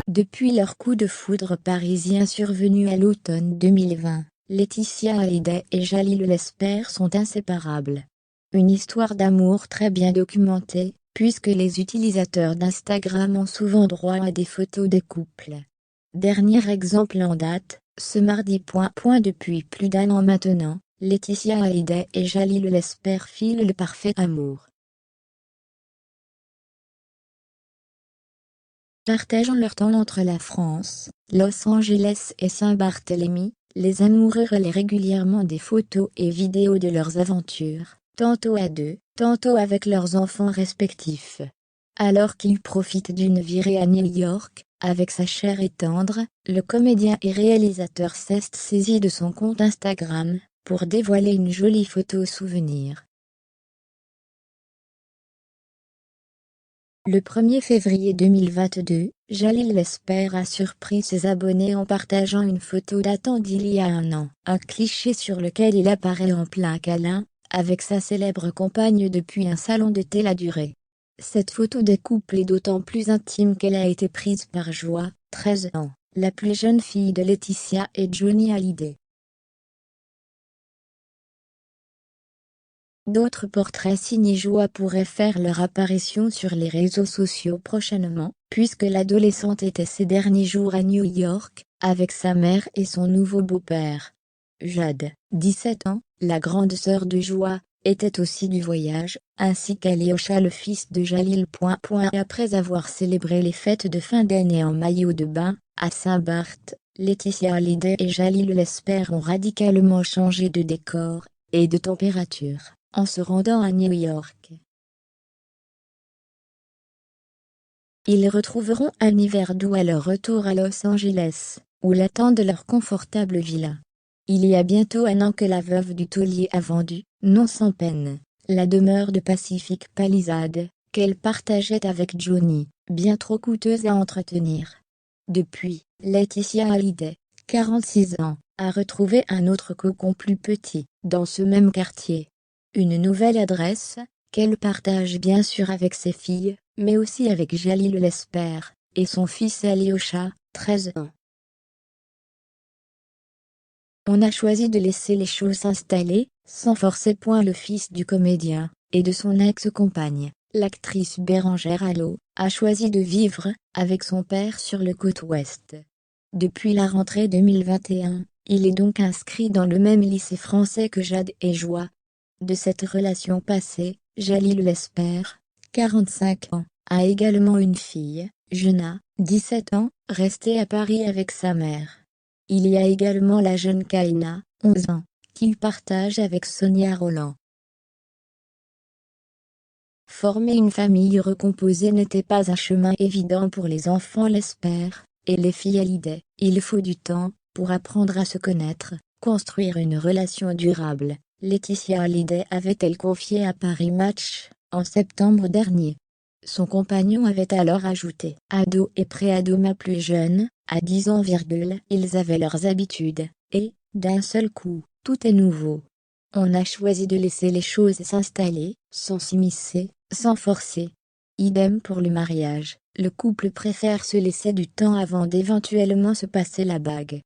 Depuis leur coup de foudre parisien survenu à l'automne 2020, Laetitia Hallyday et Jalil Lesper sont inséparables. Une histoire d'amour très bien documentée, puisque les utilisateurs d'Instagram ont souvent droit à des photos des couples. Dernier exemple en date, ce mardi. Depuis plus d'un an maintenant, Laetitia Hallyday et Jalil Lesper filent le parfait amour. Partageant leur temps entre la France, Los Angeles et Saint-Barthélemy, les amoureux relaient régulièrement des photos et vidéos de leurs aventures, tantôt à deux, tantôt avec leurs enfants respectifs. Alors qu'ils profitent d'une virée à New York, avec sa chère et tendre, le comédien et réalisateur s'est saisi de son compte Instagram, pour dévoiler une jolie photo souvenir. Le 1er février 2022, Jalil Lesper a surpris ses abonnés en partageant une photo datant d'il y a un an. Un cliché sur lequel il apparaît en plein câlin, avec sa célèbre compagne depuis un salon de thé la durée. Cette photo des couples est d'autant plus intime qu'elle a été prise par Joie, 13 ans, la plus jeune fille de Laetitia et Johnny Hallyday. D'autres portraits signés Joie pourraient faire leur apparition sur les réseaux sociaux prochainement, puisque l'adolescente était ces derniers jours à New York, avec sa mère et son nouveau beau-père. Jade, 17 ans, la grande sœur de Joie, était aussi du voyage, ainsi qu'Alyosha le fils de Jalil. Après avoir célébré les fêtes de fin d'année en maillot de bain, à Saint-Barth, Laetitia Hallyday et Jalil Lesper ont radicalement changé de décor et de température en se rendant à New York. Ils retrouveront un hiver doux à leur retour à Los Angeles, où l'attendent leur confortable villa. Il y a bientôt un an que la veuve du taulier a vendu, non sans peine, la demeure de Pacific Palisades, qu'elle partageait avec Johnny, bien trop coûteuse à entretenir. Depuis, Laetitia Hallyday, 46 ans, a retrouvé un autre cocon plus petit, dans ce même quartier. Une nouvelle adresse, qu'elle partage bien sûr avec ses filles, mais aussi avec Jalil Lesper, et son fils Alyosha, 13 ans. On a choisi de laisser les choses s'installer, sans forcer. Le fils du comédien, et de son ex-compagne, l'actrice Bérangère Allot, a choisi de vivre, avec son père sur le côte ouest. Depuis la rentrée 2021, il est donc inscrit dans le même lycée français que Jade et Joie. De cette relation passée, Jalil Lesper, 45 ans, a également une fille, Jenna, 17 ans, restée à Paris avec sa mère. Il y a également la jeune Kaina, 11 ans, qu'il partage avec Sonia Rolland. Former une famille recomposée n'était pas un chemin évident pour les enfants Lesper, et les filles Hallyday. Il faut du temps, pour apprendre à se connaître, construire une relation durable. Laetitia Hallyday avait-elle confié à Paris Match, en septembre dernier. Son compagnon avait alors ajouté « Ado et pré-ado ma plus jeune, à 10 ans. Ils avaient leurs habitudes, et, d'un seul coup, tout est nouveau. On a choisi de laisser les choses s'installer, sans s'immiscer, sans forcer. Idem pour le mariage, le couple préfère se laisser du temps avant d'éventuellement se passer la bague. »